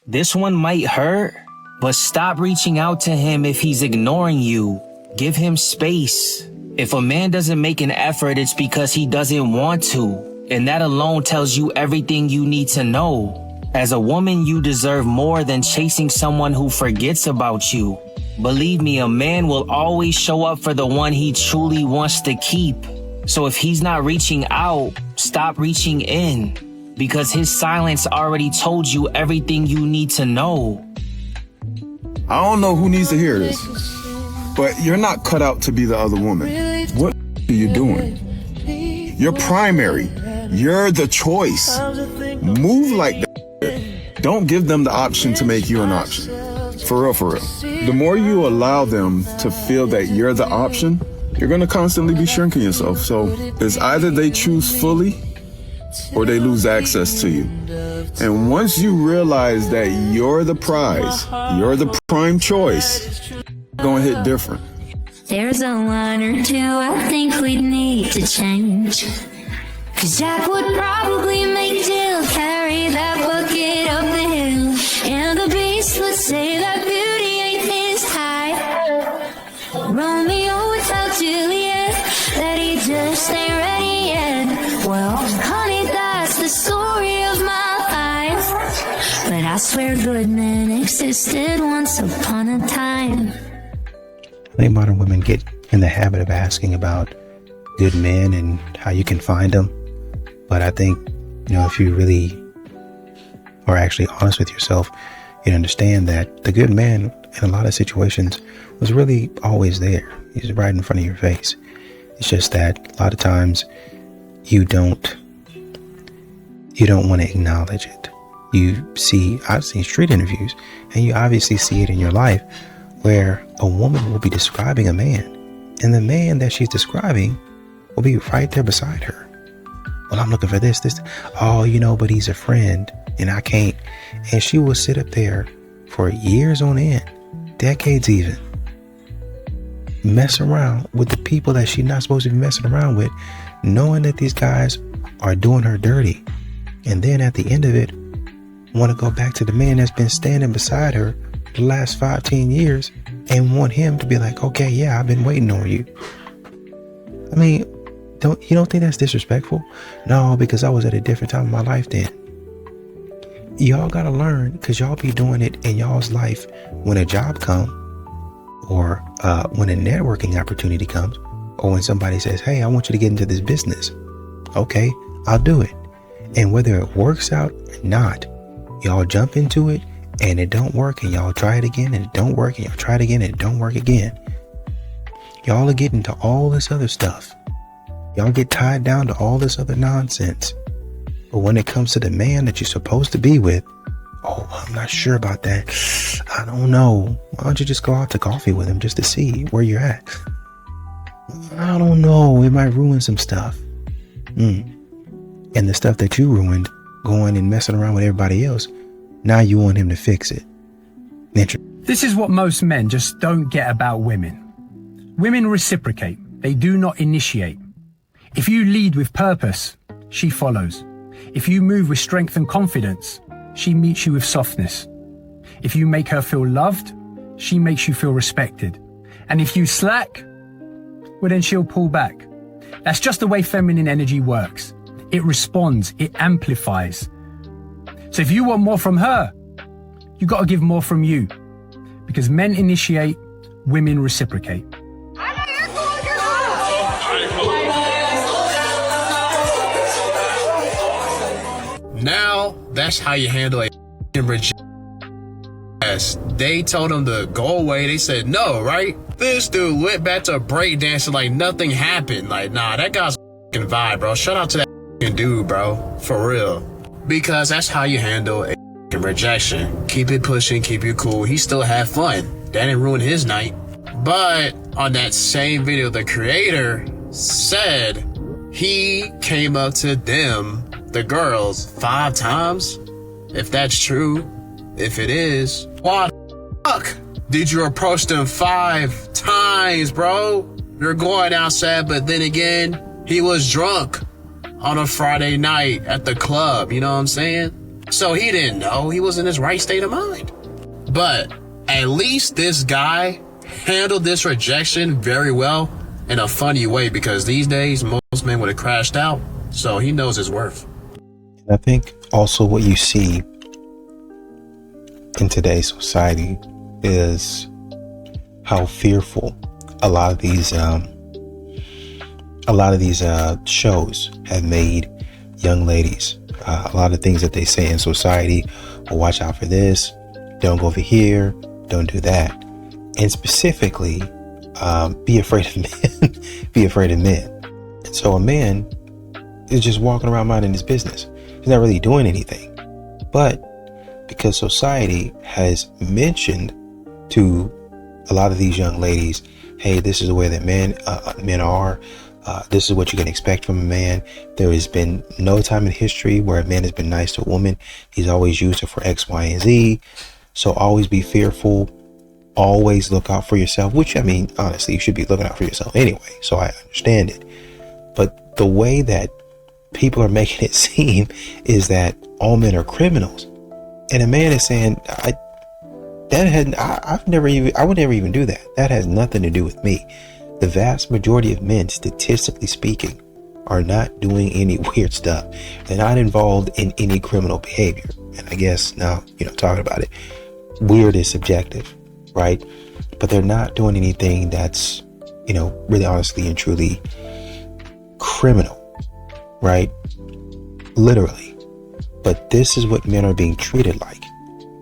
This one might hurt, but stop reaching out to him if he's ignoring you. Give him space. If a man doesn't make an effort, it's because he doesn't want to. And that alone tells you everything you need to know. As a woman, you deserve more than chasing someone who forgets about you. Believe me, a man will always show up for the one he truly wants to keep. So if he's not reaching out, stop reaching in. Because his silence already told you everything you need to know. I don't know who needs to hear this, but you're not cut out to be the other woman. What are you doing? You're primary. You're the choice. Move like that. Don't give them the option to make you an option. For real, for real. The more you allow them to feel that you're the option, you're going to constantly be shrinking yourself. So it's either they choose fully or they lose access to you. And once you realize that you're the prize, you're the prime choice, it's going to hit different. There's a line or two I think we'd need to change. 'Cause Jack would probably make Jill carry that bucket up the hill. And the beast would say that beauty ain't his type. Romeo would tell Juliet that he just ain't ready yet. Well, honey, that's the story of my life. But I swear good men existed once upon a time. I think modern women get in the habit of asking about good men and how you can find them. But I think, if you really are actually honest with yourself, you'd understand that the good man in a lot of situations was really always there. He's right in front of your face. It's just that a lot of times you don't want to acknowledge it. I've seen street interviews, and you obviously see it in your life, where a woman will be describing a man, and the man that she's describing will be right there beside her. Well, I'm looking for this. Oh, but he's a friend and I can't. And she will sit up there for years on end, decades even, mess around with the people that she's not supposed to be messing around with, knowing that these guys are doing her dirty. And then at the end of it, want to go back to the man that's been standing beside her the last 15 years and want him to be like, okay, yeah, I've been waiting on you. I mean, you don't think that's disrespectful? No, because I was at a different time in my life then. Y'all gotta learn, because y'all be doing it in y'all's life when a job comes, or when a networking opportunity comes, or when somebody says, hey, I want you to get into this business. Okay, I'll do it. And whether it works out or not, y'all jump into it and it don't work, and y'all try it again and it don't work, and y'all try it again and it don't work again. Y'all are getting to all this other stuff. Y'all get tied down to all this other nonsense. But when it comes to the man that you're supposed to be with, oh, I'm not sure about that. I don't know. Why don't you just go out to coffee with him just to see where you're at? I don't know. It might ruin some stuff. And the stuff that you ruined, going and messing around with everybody else, now you want him to fix it. This is what most men just don't get about women. Women reciprocate. They do not initiate. If you lead with purpose, she follows. If you move with strength and confidence, she meets you with softness. If you make her feel loved, she makes you feel respected. And if you slack, well, then she'll pull back. That's just the way feminine energy works. It responds, it amplifies. So if you want more from her, you got to give more from you. Because men initiate, women reciprocate. Now, that's how you handle a rejection. They told him to go away. They said no, right? This dude went back to breakdancing like nothing happened. Like, nah, that guy's a vibe, bro. Shout out to that dude, bro. For real. Because that's how you handle a rejection. Keep it pushing, keep it cool. He still had fun. That didn't ruin his night. But on that same video, the creator said he came up to them, the girls, 5 times. If that's true, if it is, why the fuck did you approach them 5 times, bro? You're going outside, but then again, he was drunk on a Friday night at the club. You know what I'm saying? So he didn't know he was in his right state of mind. But at least this guy handled this rejection very well in a funny way, because these days most men would have crashed out. So he knows his worth. I think also what you see in today's society is how fearful a lot of these shows have made young ladies. A lot of things that they say in society, well, watch out for this, don't go over here, don't do that. And specifically, be afraid of men. Be afraid of men. And so a man is just walking around minding his business. He's not really doing anything. But because society has mentioned to a lot of these young ladies, hey, this is the way that men are. This is what you can expect from a man. There has been no time in history where a man has been nice to a woman. He's always used her for X, Y, and Z. So always be fearful. Always look out for yourself, which, I mean, honestly, you should be looking out for yourself anyway. So I understand it. But the way that people are making it seem is that all men are criminals. And a man is saying, I would never even do that. That has nothing to do with me. The vast majority of men, statistically speaking, are not doing any weird stuff. They're not involved in any criminal behavior. And I guess now, talking about it, weird is subjective, right? But they're not doing anything that's, really honestly and truly criminal, right? Literally. But this is what men are being treated like.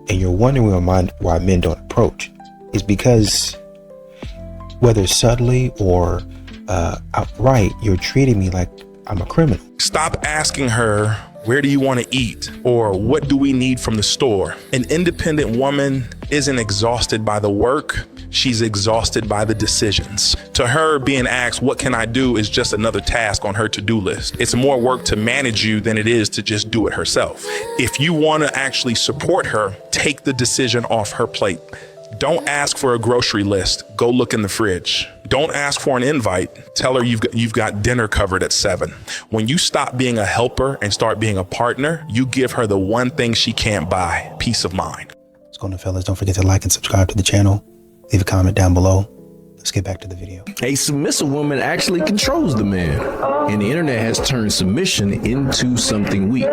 And you're wondering why men don't approach. Is because whether subtly or outright, you're treating me like I'm a criminal. Stop asking her, where do you want to eat? Or what do we need from the store? An independent woman isn't exhausted by the work. She's exhausted by the decisions. To her, being asked, what can I do, is just another task on her to-do list. It's more work to manage you than it is to just do it herself. If you want to actually support her, take the decision off her plate. Don't ask for a grocery list. Go look in the fridge. Don't ask for an invite. Tell her you've got dinner covered at 7. When you stop being a helper and start being a partner, you give her the one thing she can't buy: peace of mind. What's going on, fellas? Don't forget to like and subscribe to the channel. Leave a comment down below. Let's get back to the video. A submissive woman actually controls the man, and the internet has turned submission into something weak,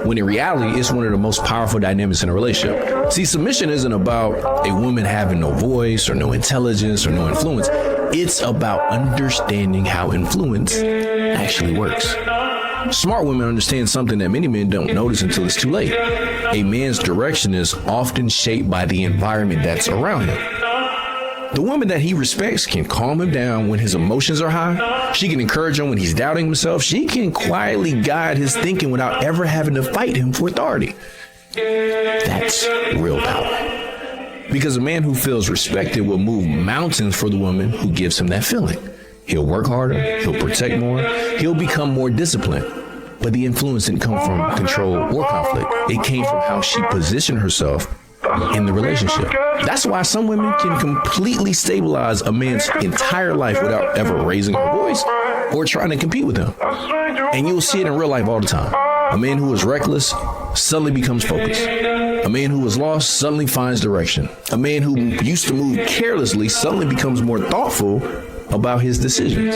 when in reality, it's one of the most powerful dynamics in a relationship. See, submission isn't about a woman having no voice or no intelligence or no influence. It's about understanding how influence actually works. Smart women understand something that many men don't notice until it's too late. A man's direction is often shaped by the environment that's around him. The woman that he respects can calm him down when his emotions are high. She can encourage him when he's doubting himself. She can quietly guide his thinking without ever having to fight him for authority. That's real power. Because a man who feels respected will move mountains for the woman who gives him that feeling. He'll work harder, he'll protect more, he'll become more disciplined. But the influence didn't come from control or conflict. It came from how she positioned herself in the relationship. That's why some women can completely stabilize a man's entire life without ever raising her voice or trying to compete with him. And you'll see it in real life all the time. A man who is reckless suddenly becomes focused. A man who is lost suddenly finds direction. A man who used to move carelessly suddenly becomes more thoughtful about his decisions.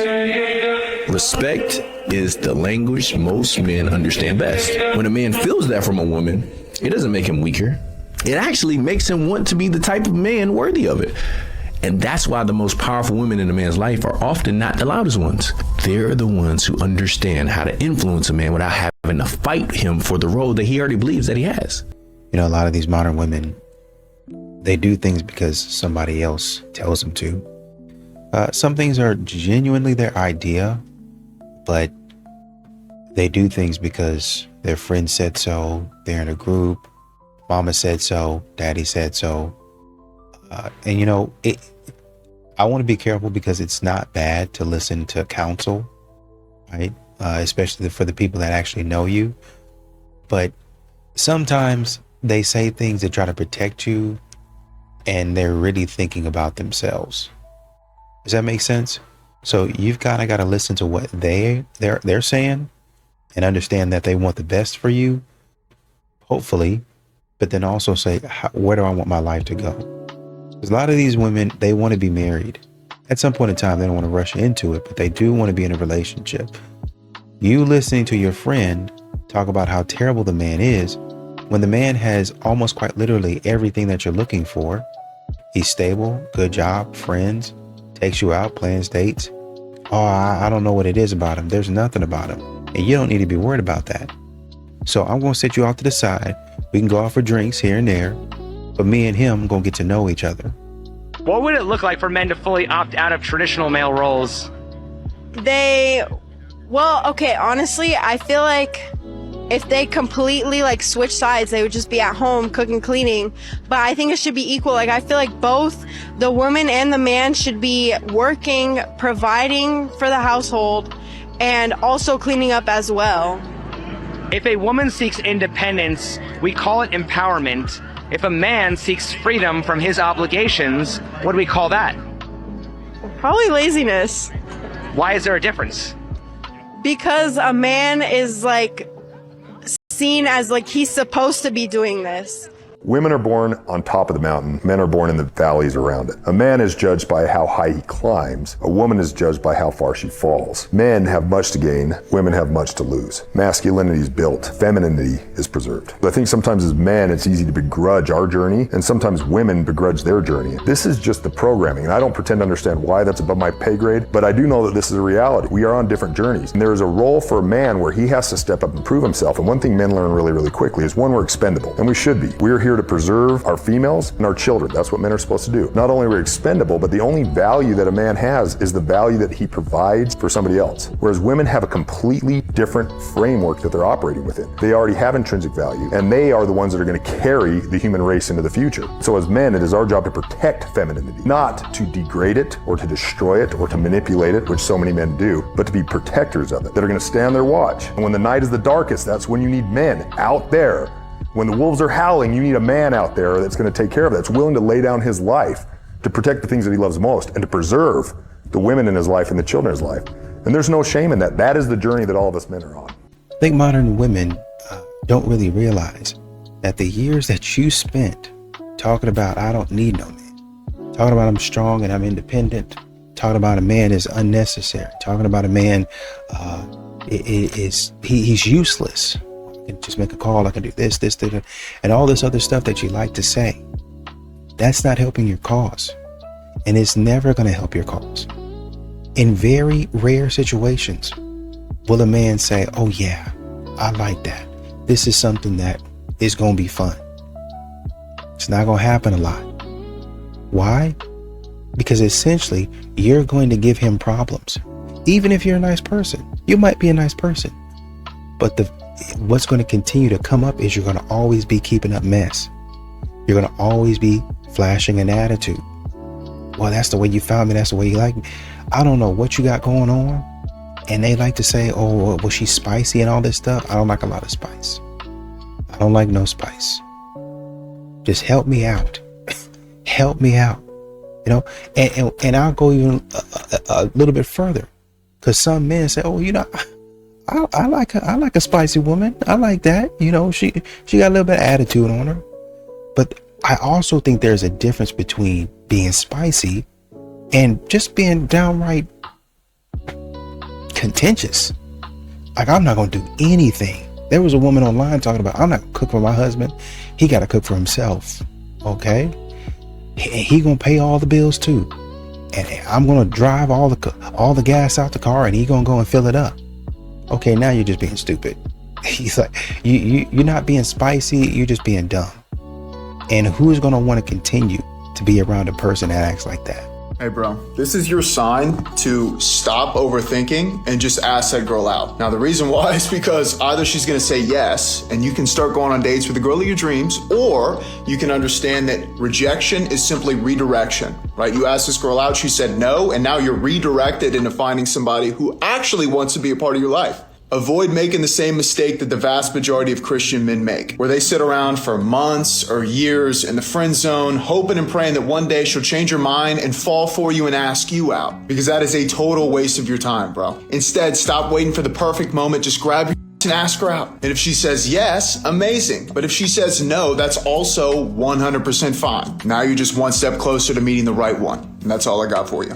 Respect is the language most men understand best. When a man feels that from a woman, it doesn't make him weaker. It actually makes him want to be the type of man worthy of it. And that's why the most powerful women in a man's life are often not the loudest ones. They're the ones who understand how to influence a man without having to fight him for the role that he already believes that he has. A lot of these modern women, they do things because somebody else tells them to. Some things are genuinely their idea, but they do things because their friend said so, they're in a group, mama said so, daddy said so. I want to be careful because it's not bad to listen to counsel, right? Especially for the people that actually know you. But sometimes they say things to try to protect you and they're really thinking about themselves. Does that make sense? So you've kind of got to listen to what they're saying and understand that they want the best for you. hopefully, but then also say, where do I want my life to go? Because a lot of these women, they want to be married. At some point in time, they don't want to rush into it, but they do want to be in a relationship. You listening to your friend talk about how terrible the man is, when the man has almost quite literally everything that you're looking for. He's stable, good job, friends, takes you out, plans dates. Oh, I don't know what it is about him. There's nothing about him. And you don't need to be worried about that. So I'm going to set you off to the side. We can go out for drinks here and there, but me and him going to get to know each other. What would it look like for men to fully opt out of traditional male roles? Honestly, I feel like if they completely switch sides, they would just be at home cooking, cleaning. But I think it should be equal. I feel like both the woman and the man should be working, providing for the household, and also cleaning up as well. If a woman seeks independence, we call it empowerment. If a man seeks freedom from his obligations, what do we call that? Probably laziness. Why is there a difference? Because a man is seen as he's supposed to be doing this. Women are born on top of the mountain. Men are born in the valleys around it. A man is judged by how high he climbs. A woman is judged by how far she falls. Men have much to gain. Women have much to lose. Masculinity is built. Femininity is preserved. I think sometimes as men, it's easy to begrudge our journey, and sometimes women begrudge their journey. This is just the programming, and I don't pretend to understand why that's above my pay grade, but I do know that this is a reality. We are on different journeys, and there is a role for a man where he has to step up and prove himself. And one thing men learn really, really quickly is, one, we're expendable, and we should be. We're here to preserve our females and our children. That's what men are supposed to do. Not only are we expendable, but the only value that a man has is the value that he provides for somebody else. Whereas women have a completely different framework that they're operating within. They already have intrinsic value, and they are the ones that are going to carry the human race into the future. So as men, it is our job to protect femininity, not to degrade it or to destroy it or to manipulate it, which so many men do, but to be protectors of it, that are going to stand their watch. And when the night is the darkest, that's when you need men out there. When the wolves are howling, you need a man out there that's going to take care of it, that's willing to lay down his life to protect the things that he loves most and to preserve the women in his life and the children in his life. And there's no shame in that. That is the journey that all of us men are on. I think modern women don't really realize that the years that you spent talking about, I don't need no man, talking about I'm strong and I'm independent, talking about a man is unnecessary, talking about a man he's useless. I can just make a call, I can do this, and all this other stuff that you like to say. That's not helping your cause. And it's never going to help your cause. In very rare situations, will a man say, oh yeah, I like that. This is something that is going to be fun. It's not going to happen a lot. Why? Because essentially, you're going to give him problems. Even if you're a nice person, you might be a nice person, but what's going to continue to come up is you're going to always be keeping up mess. You're going to always be flashing an attitude. Well, that's the way you found me. That's the way you like me. I don't know what you got going on. And they like to say, oh, well, she's spicy and all this stuff. I don't like a lot of spice. I don't like no spice. Just help me out. Help me out. You know, and I'll go even a little bit further. Because some men say, oh, you know, I like a spicy woman. I like that. You know, she got a little bit of attitude on her. But I also think there's a difference between being spicy and just being downright contentious. Like, I'm not going to do anything. There was a woman online talking about, I'm not going to cook for my husband. He got to cook for himself. Okay. He going to pay all the bills too. And I'm going to drive all the gas out the car and he going to go and fill it up. Okay, now you're just being stupid. He's like, you're not being spicy, you're just being dumb. And who's going to want to continue to be around a person that acts like that? Hey bro, this is your sign to stop overthinking and just ask that girl out. Now the reason why is because either she's gonna say yes and you can start going on dates with the girl of your dreams, or you can understand that rejection is simply redirection, right? You asked this girl out, she said no, and now you're redirected into finding somebody who actually wants to be a part of your life. Avoid making the same mistake that the vast majority of Christian men make, where they sit around for months or years in the friend zone, hoping and praying that one day she'll change her mind and fall for you and ask you out, because that is a total waste of your time, bro. Instead, stop waiting for the perfect moment. Just grab your and ask her out. And if she says yes, amazing. But if she says no, that's also 100% fine. Now you're just one step closer to meeting the right one. And that's all I got for you.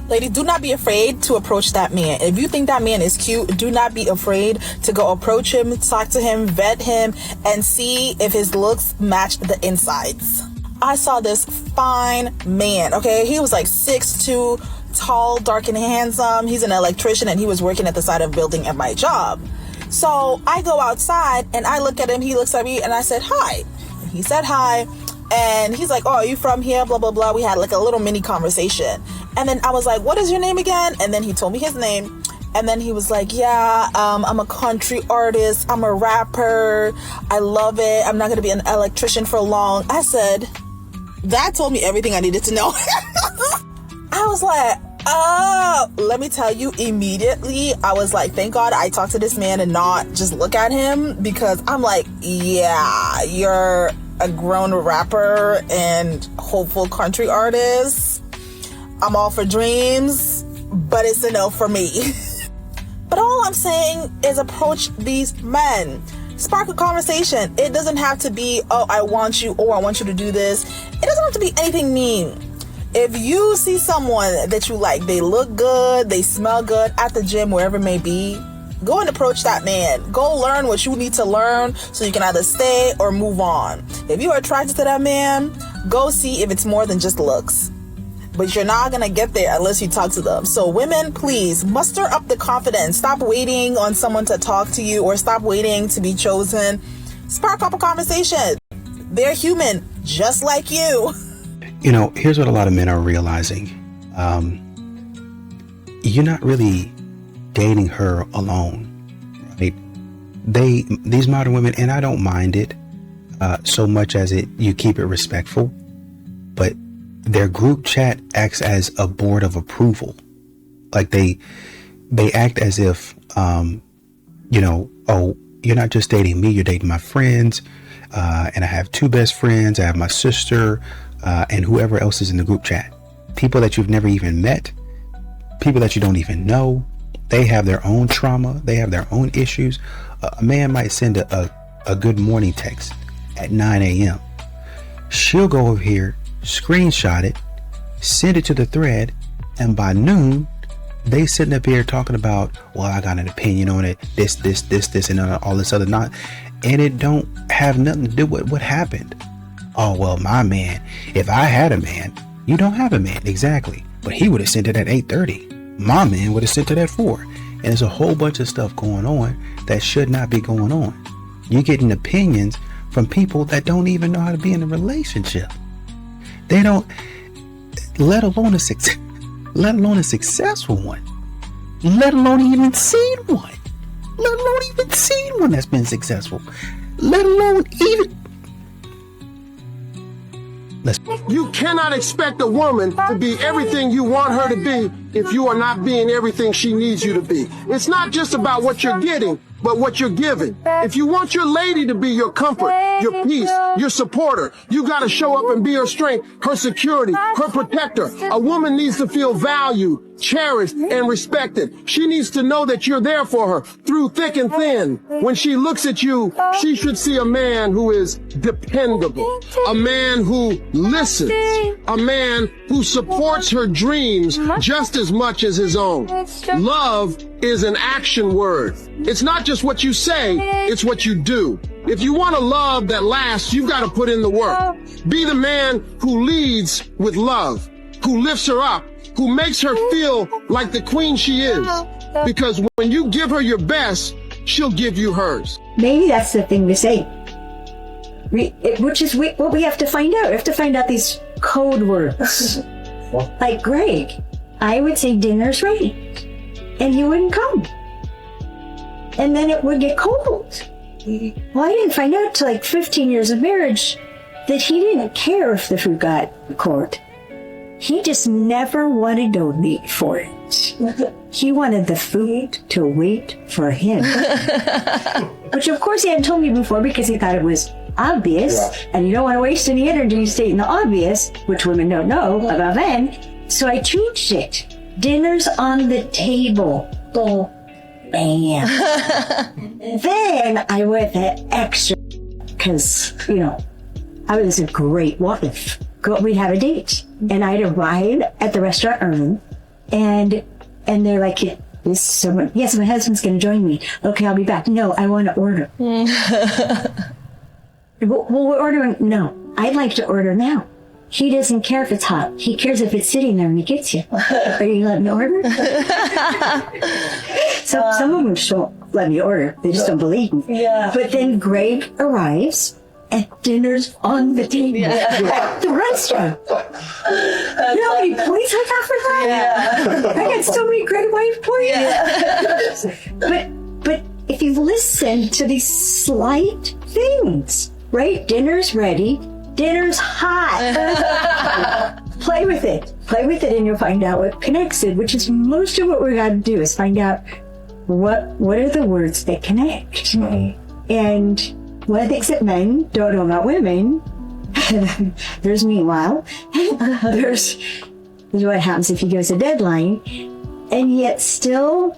Ladies, do not be afraid to approach that man. If you think that man is cute, do not be afraid to go approach him, talk to him, vet him, and see if his looks match the insides. I saw this fine man, okay? He was like 6'2", tall, dark, and handsome. He's an electrician, and he was working at the side of a building at my job. So I go outside, and I look at him. He looks at me, and I said, hi. And he said hi. And he's like, oh, are you from here? Blah, blah, blah. We had like a little mini conversation. And then I was like, what is your name again? And then he told me his name. And then he was like, yeah, I'm a country artist. I'm a rapper. I love it. I'm not going to be an electrician for long. I said, that told me everything I needed to know. I was like, oh, let me tell you, immediately, I was like, thank God I talked to this man and not just look at him, because I'm like, yeah, you're a grown rapper and hopeful country artist. I'm all for dreams, but it's a no for me. But all I'm saying is approach these men. Spark a conversation. It doesn't have to be, oh, I want you, or I want you to do this. It doesn't have to be anything mean. If you see someone that you like, they look good, they smell good at the gym, wherever it may be, go and approach that man. Go learn what you need to learn so you can either stay or move on. If you are attracted to that man, go see if it's more than just looks. But you're not going to get there unless you talk to them. So women, please muster up the confidence. Stop waiting on someone to talk to you, or stop waiting to be chosen. Spark up a conversation. They're human, just like you. You know, here's what a lot of men are realizing. You're not really dating her alone, right? These modern women, and I don't mind it so much as you keep it respectful, but their group chat acts as a board of approval. Like they act as if, you know, oh, you're not just dating me, you're dating my friends, and I have two best friends, I have my sister, and whoever else is in the group chat. People that you've never even met, people that you don't even know. They have their own trauma, they have their own issues. A man might send a good morning text at 9 a.m. She'll go over here, screenshot it, send it to the thread, and by noon, they sitting up here talking about, well, I got an opinion on it, this, and all this other not, and it don't have nothing to do with what happened. Oh, well, my man, if I had a man, you don't have a man, exactly, but he would have sent it at 8:30. My man would have sent it at 4. And there's a whole bunch of stuff going on that should not be going on. You're getting opinions from people that don't even know how to be in a relationship. They don't, let alone a successful one, let alone even seen one, that's been successful, let alone even. You cannot expect a woman to be everything you want her to be if you are not being everything she needs you to be. It's not just about what you're getting, but what you're giving. If you want your lady to be your comfort, your peace, your supporter, you got to show up and be her strength, her security, her protector. A woman needs to feel valued, cherished, and respected. She needs to know that you're there for her through thick and thin. When she looks at you, she should see a man who is dependable, a man who listens, a man who supports her dreams just as much as his own. Love is an action word. It's not just what you say, it's what you do. If you want a love that lasts, you've got to put in the work. Be the man who leads with love, who lifts her up, who makes her feel like the queen she is. Because when you give her your best, she'll give you hers. Maybe that's the thing to say. Which is what we have to find out. We have to find out these code words. Like Greg, I would say dinner's ready, and he wouldn't come. And then it would get cold. Well, I didn't find out till like 15 years of marriage that he didn't care if the food got cold. He just never wanted to wait for it. He wanted the food to wait for him. Which of course he hadn't told me before because he thought it was obvious. Yeah. And you don't want to waste any energy stating the obvious, which women don't know about men. So I changed it. Dinner's on the table. bam. Then I went the extra, because, you know, I was a great wife. We'd have a date, and I'd arrive at the restaurant early, and they're like, yes, my husband's going to join me. Okay, I'll be back. No, I want to order. Well, we're ordering. No, I'd like to order now. He doesn't care if it's hot. He cares if it's sitting there and he gets you. Are you letting me order? So some of them just won't let me order. They just don't believe me. Yeah. But then Greg arrives and dinner's on the table at the restaurant. You know how many points I got for that? Yeah. I got so many great wife points. Yeah. But if you listen to these slight things, right? Dinner's ready. Dinner's hot. Play with it, and you'll find out what connects it, which is most of what we got to do is find out what are the words that connect. Mm-hmm. And one of the things that men don't know about women, there's meanwhile, there's what happens if you give us a deadline, and yet still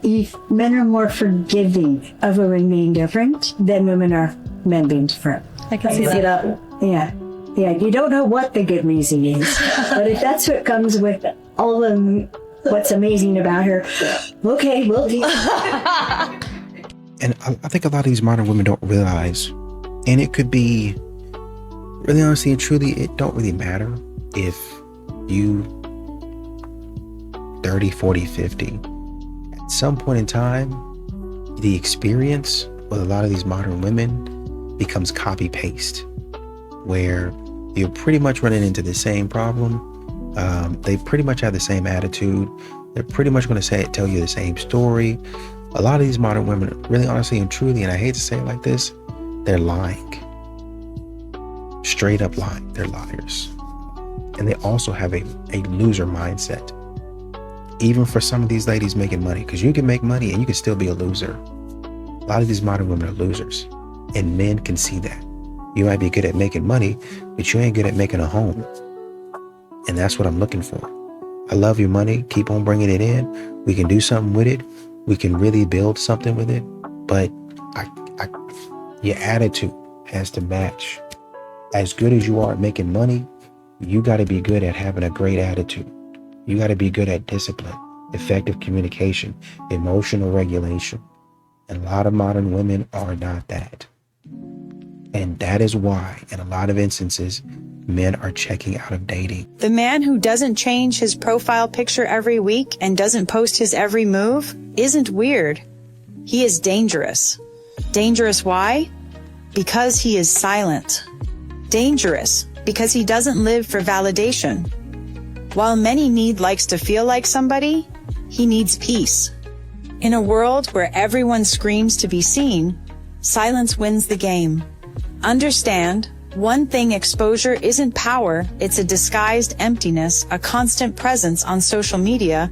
men are more forgiving of women being different than women are men being different. I can see that. Yeah. Yeah, you don't know what the good reason is, but if that's what comes with all of what's amazing about her, okay, we'll do. And I think a lot of these modern women don't realize, and it could be really honestly and truly, it don't really matter if you 30, 40, 50. At some point in time, the experience with a lot of these modern women becomes copy-paste, where you're pretty much running into the same problem. They pretty much have the same attitude. They're pretty much going to tell you the same story. A lot of these modern women, really honestly and truly, and I hate to say it like this, they're lying. Straight up lying. They're liars. And they also have a loser mindset. Even for some of these ladies making money, because you can make money and you can still be a loser. A lot of these modern women are losers, and men can see that. You might be good at making money, but you ain't good at making a home. And that's what I'm looking for. I love your money. Keep on bringing it in. We can do something with it. We can really build something with it. But your attitude has to match. As good as you are at making money, you got to be good at having a great attitude. You got to be good at discipline, effective communication, emotional regulation. And a lot of modern women are not that. And that is why, in a lot of instances, men are checking out of dating. The man who doesn't change his profile picture every week and doesn't post his every move isn't weird. He is dangerous. Dangerous why? Because he is silent. Dangerous because he doesn't live for validation. While many need likes to feel like somebody, he needs peace. In a world where everyone screams to be seen, silence wins the game. Understand, one thing exposure isn't power, it's a disguised emptiness, a constant presence on social media.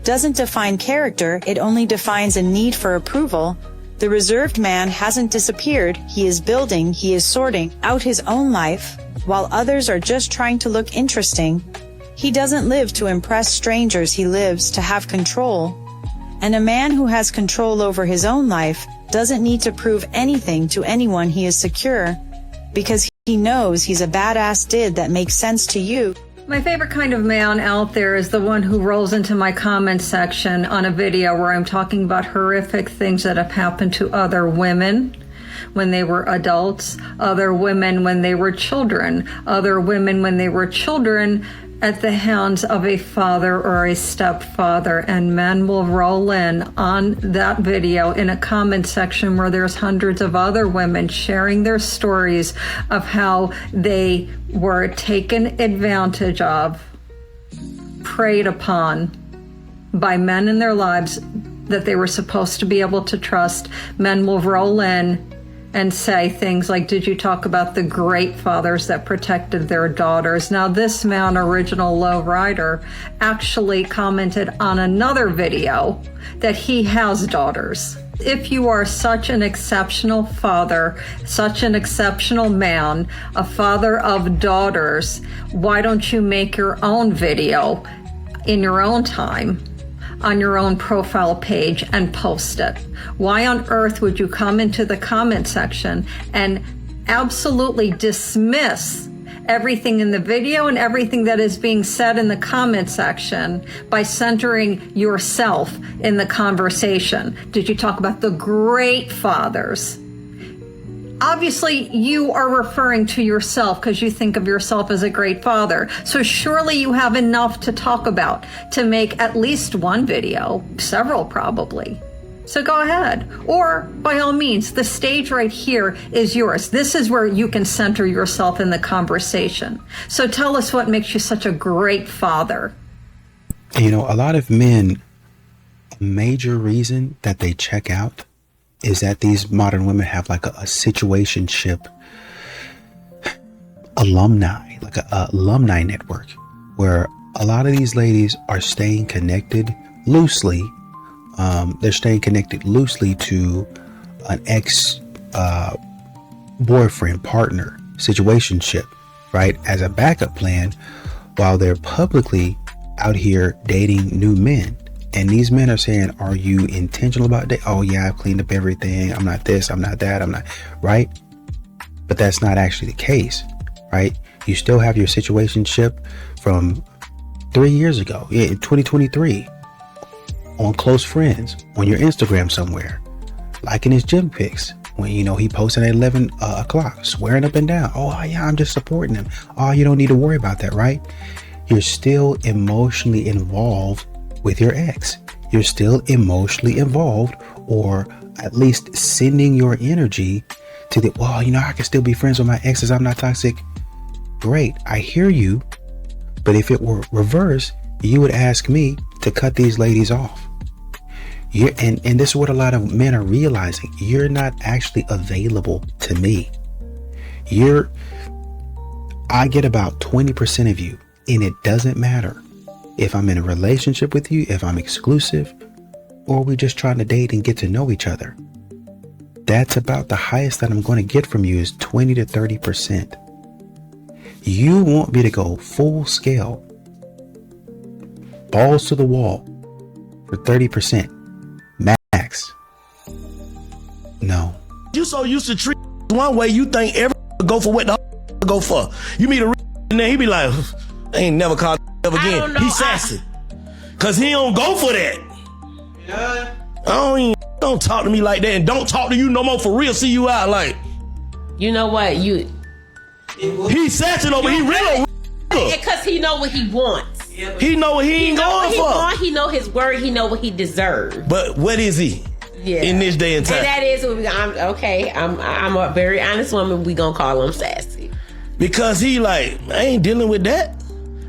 Doesn't define character, it only defines a need for approval. The reserved man hasn't disappeared, he is building, he is sorting out his own life, while others are just trying to look interesting. He doesn't live to impress strangers, he lives to have control. And a man who has control over his own life doesn't need to prove anything to anyone he is secure, because he knows he's a badass dude that makes sense to you. My favorite kind of man out there is the one who rolls into my comment section on a video where I'm talking about horrific things that have happened to other women when they were adults, other women when they were children, other women when they were children at the hands of a father or a stepfather, and men will roll in on that video in a comment section where there's hundreds of other women sharing their stories of how they were taken advantage of, preyed upon by men in their lives that they were supposed to be able to trust. Men will roll in and say things like, did you talk about the great fathers that protected their daughters? Now, this man, Original Lowrider, actually commented on another video that he has daughters. If you are such an exceptional father, such an exceptional man, a father of daughters, why don't you make your own video in your own time on your own profile page and post it? Why on earth would you come into the comment section and absolutely dismiss everything in the video and everything that is being said in the comment section by centering yourself in the conversation? Did you talk about the great fathers? Obviously, you are referring to yourself because you think of yourself as a great father. So surely you have enough to talk about to make at least one video, several probably. So go ahead. Or by all means, the stage right here is yours. This is where you can center yourself in the conversation. So tell us what makes you such a great father. You know, a lot of men, a major reason that they check out is that these modern women have like a situationship alumni, like a alumni network, where a lot of these ladies are staying connected loosely. They're staying connected loosely to an ex boyfriend, partner, situationship, right? As a backup plan, while they're publicly out here dating new men. And these men are saying, are you intentional about that? Oh yeah, I've cleaned up everything. I'm not this, I'm not that, I'm not, right? But that's not actually the case, right? You still have your situationship from 3 years ago, in 2023. On close friends, on your Instagram somewhere, liking his gym pics when, you know, he posted at 11 o'clock, swearing up and down. Oh yeah, I'm just supporting him. Oh, you don't need to worry about that, right? You're still emotionally involved with your ex. You're still emotionally involved, or at least sending your energy to the, well, you know, I can still be friends with my exes. I'm not toxic. Great. I hear you. But if it were reverse, you would ask me to cut these ladies off. And this is what a lot of men are realizing. You're not actually available to me. I get about 20% of you, and it doesn't matter if I'm in a relationship with you, if I'm exclusive, or we're just trying to date and get to know each other. That's about the highest that I'm going to get from you is 20 to 30%. You want me to go full scale, balls to the wall for 30%. Max. No. You so used to treat one way, you think every go for what the go for. You meet a and then he be like, I ain't never called ever again. He sassy. Cause he don't go for that. Yeah. Don't talk to me like that, and don't talk to you no more for real. See you out like. You know what? He sassy though, but he real. Because he know what he wants. He know what he ain't going for. He know his word. He know what he deserves. But what is he? Yeah. In this day and time. And that is what I'm a very honest woman. We gonna call him sassy. Because he like, I ain't dealing with that.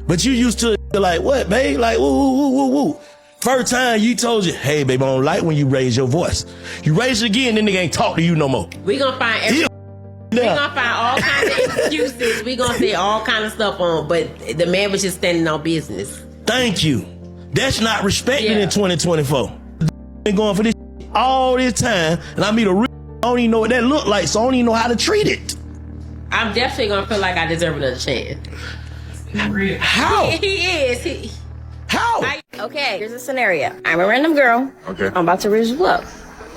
But you used to like, what, babe? Like, woo. First time you told you, hey, babe, I don't like when you raise your voice. You raise it again, then they ain't talk to you no more. We gonna find we gonna find all kinds of excuses. We gonna say all kind of stuff on, but the man was just standing on business. Thank you. That's not respected in 2024. Been going for this all this time, and I meet a real, I don't even know what that look like, so I don't even know how to treat it. I'm definitely gonna feel like I deserve another chance. How? He is. How? Okay, here's a scenario. I'm a random girl. Okay. I'm about to raise you up.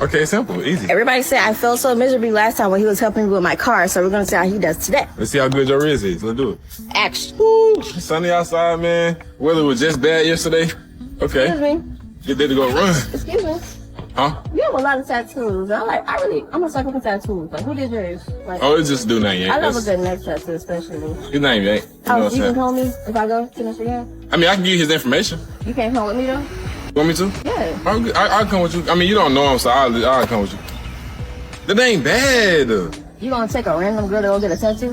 Okay, simple, easy. Everybody said I felt so miserably last time when he was helping me with my car, so we're gonna see how he does today. Let's see how good your wrist is. Let's do it. Action. Woo, sunny outside, man. Weather was just bad yesterday. Okay. Excuse me. Get there to go run. Excuse me. Huh? You have a lot of tattoos. I'm a sucker for tattoos. Like, who did yours? Like, Oh, it's just a dude named Yank. I love a good neck tattoo, especially. His name Yank. You know what I'm you can saying? call me if I go to Michigan? I mean, I can give you his information. You can't come with me, though? You want me to? Yeah. I'll come with you. I mean, you don't know him, so I'll come with you. That ain't bad. You gonna take a random girl to go get a tattoo?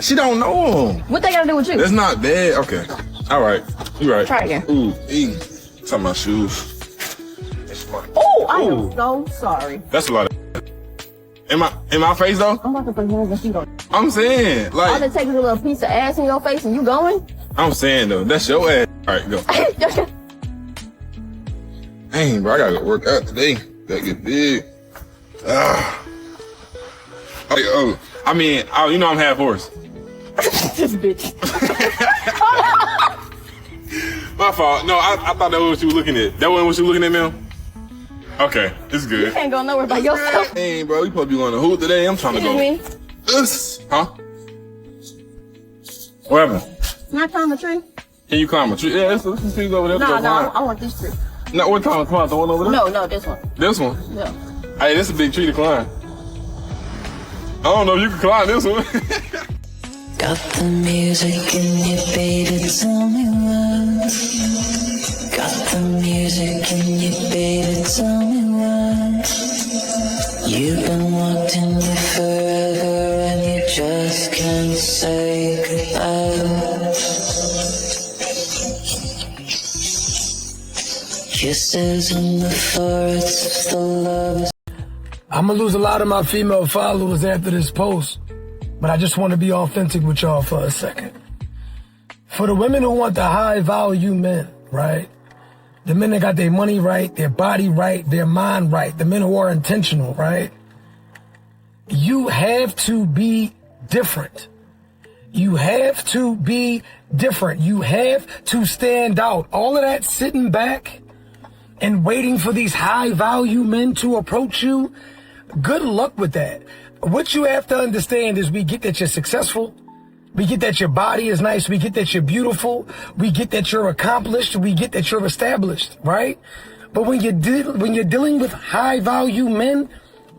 She don't know him. What they gotta do with you? That's not bad. Okay. All right. You right. Try again. Ooh, talking about shoes. Oh, I am so sorry. That's a lot of. In my face though? I'm about to put hands and feet on. I'm saying, like. All it takes is a little piece of ass in your face and you going? I'm saying though, that's your ass. All right, go. Dang, bro, I gotta go work out today. That get big. I mean, you know I'm half horse. This bitch. My fault. No, I thought that was what you were looking at. That wasn't what you were looking at, ma'am? Okay, it's good. You can't go nowhere by yourself. Hey, bro, you supposed to be going to hoot today. I'm trying to go. Huh? What happened? Can I climb a tree? Can you climb a tree? Yeah, there's some trees over there. No, I want this tree. No, what time to climb? The one over there? No, this one. This one? Yeah. Hey, this is a big tree to climb. I don't know if you can climb this one. Got the music in you, baby, tell me why. Got the music in you, baby, tell me why. You've been wanting me forever and you just can't say goodbye. Kisses in the forest, the love is... I'm gonna lose a lot of my female followers after this post, but I just want to be authentic with y'all for a second. For the women who want the high value men, right? The men that got their money right, their body right, their mind right, the men who are intentional, right? You have to be different. You have to be different. You have to stand out. All of that sitting back and waiting for these high value men to approach you, good luck with that. What you have to understand is we get that you're successful. We get that your body is nice. We get that you're beautiful. We get that you're accomplished. We get that you're established, right? But when you're dealing with high value men,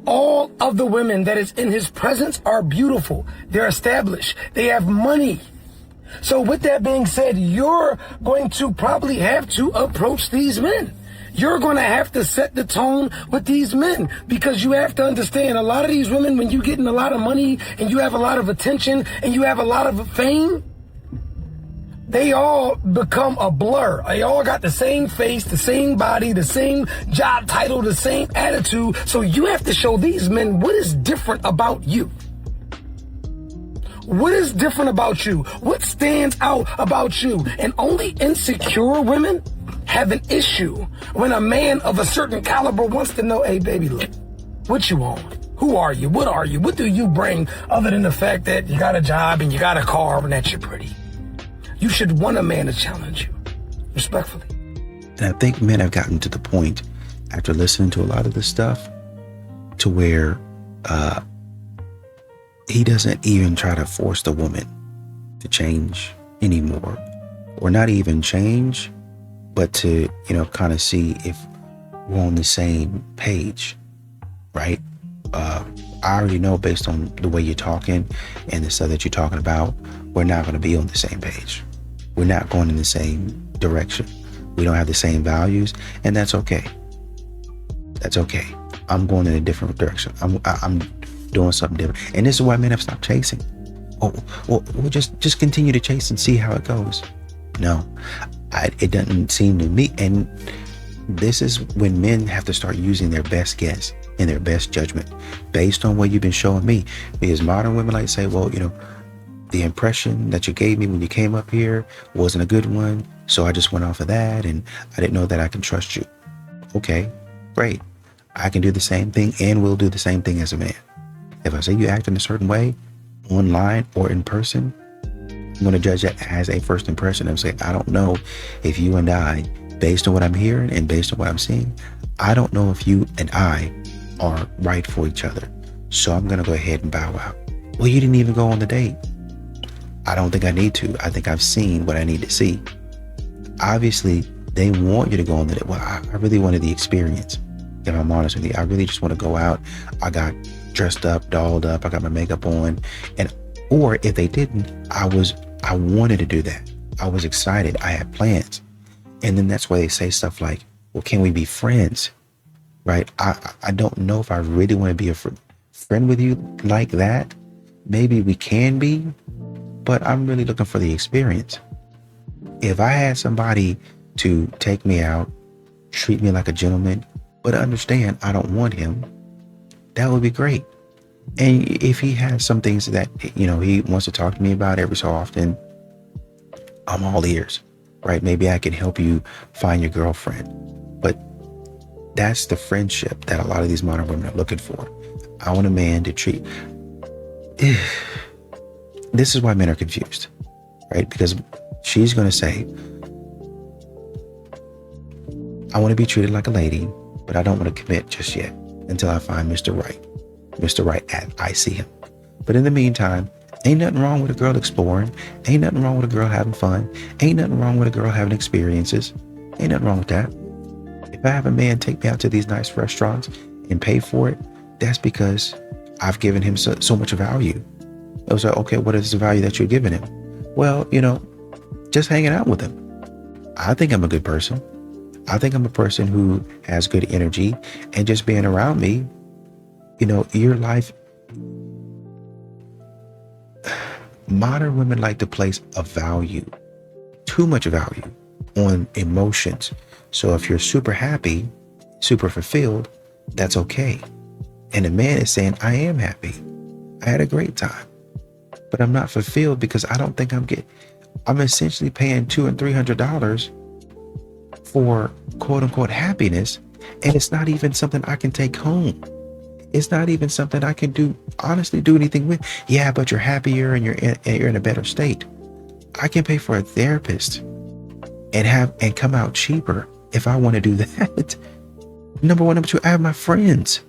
all of the women that is in his presence are beautiful. They're established. They have money. So with that being said, you're going to probably have to approach these men. You're going to have to set the tone with these men, because you have to understand, a lot of these women, when you're getting a lot of money and you have a lot of attention and you have a lot of fame, they all become a blur. They all got the same face, the same body, the same job title, the same attitude. So you have to show these men what is different about you. What is different about you? What stands out about you? And only insecure women have an issue when a man of a certain caliber wants to know, hey, baby, look, what you on? Who are you? What are you? What do you bring other than the fact that you got a job and you got a car and that you're pretty? You should want a man to challenge you, respectfully. And I think men have gotten to the point, after listening to a lot of this stuff, to where he doesn't even try to force the woman to change anymore, or not even change, but to, kind of see if we're on the same page, right? I already know, based on the way you're talking and the stuff that you're talking about, we're not going to be on the same page. We're not going in the same direction. We don't have the same values, and that's okay. That's okay. I'm going in a different direction. I'm doing something different. And this is why men have stopped chasing. We'll just continue to chase and see how it goes. No, it doesn't seem to me. And this is when men have to start using their best guess and their best judgment based on what you've been showing me. Because modern women like to say, well, the impression that you gave me when you came up here wasn't a good one, so I just went off of that, and I didn't know that I can trust you. Okay, great. I can do the same thing, and will do the same thing as a man. If I say you act in a certain way, online or in person, I'm going to judge that as a first impression and say, I don't know if you and I, based on what I'm hearing and based on what I'm seeing, I don't know if you and I are right for each other. So I'm going to go ahead and bow out. Well, you didn't even go on the date. I don't think I need to. I think I've seen what I need to see. Obviously, they want you to go on the date. Well, I really wanted the experience. If I'm honest with you, I really just want to go out. I got dressed up, dolled up. I got my makeup on. Or if they didn't, I wanted to do that. I was excited. I had plans. And then that's why they say stuff like, well, can we be friends? Right? I don't know if I really want to be a friend with you like that. Maybe we can be, but I'm really looking for the experience. If I had somebody to take me out, treat me like a gentleman, but understand I don't want him, that would be great. And if he has some things that, he wants to talk to me about every so often, I'm all ears, right? Maybe I can help you find your girlfriend. But that's the friendship that a lot of these modern women are looking for. I want a man to treat. This is why men are confused, right? Because she's going to say, I want to be treated like a lady, but I don't want to commit just yet until I find Mr. Right. Mr. Right as I see him. But in the meantime, ain't nothing wrong with a girl exploring. Ain't nothing wrong with a girl having fun. Ain't nothing wrong with a girl having experiences. Ain't nothing wrong with that. If I have a man take me out to these nice restaurants and pay for it, that's because I've given him so much value. It was like, okay, what is the value that you're giving him? Well, just hanging out with him. I think I'm a good person. I think I'm a person who has good energy, and just being around me, your life. Modern women like to place a value, too much value, on emotions. So if you're super happy, super fulfilled, that's okay. And a man is saying, I am happy. I had a great time, but I'm not fulfilled because I don't think I'm essentially paying $200 and $300 for quote unquote happiness. And it's not even something I can take home. It's not even something I can honestly do anything with. Yeah, but you're happier and you're in a better state. I can pay for a therapist and come out cheaper if I want to do that. Number one. Number two, I have my friends.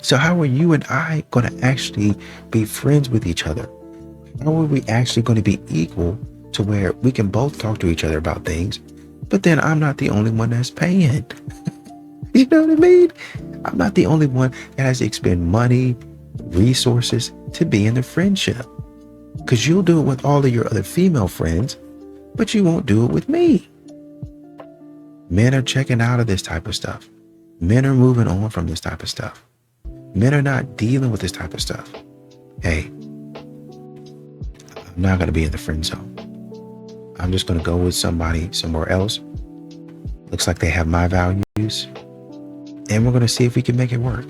So how are you and I going to actually be friends with each other? How are we actually going to be equal to where we can both talk to each other about things, but then I'm not the only one that's paying? You know what I mean? I'm not the only one that has to expend money, resources to be in the friendship. Because you'll do it with all of your other female friends, but you won't do it with me. Men are checking out of this type of stuff. Men are moving on from this type of stuff. Men are not dealing with this type of stuff. Hey, I'm not going to be in the friend zone. I'm just going to go with somebody somewhere else. Looks like they have my values. And we're going to see if we can make it work.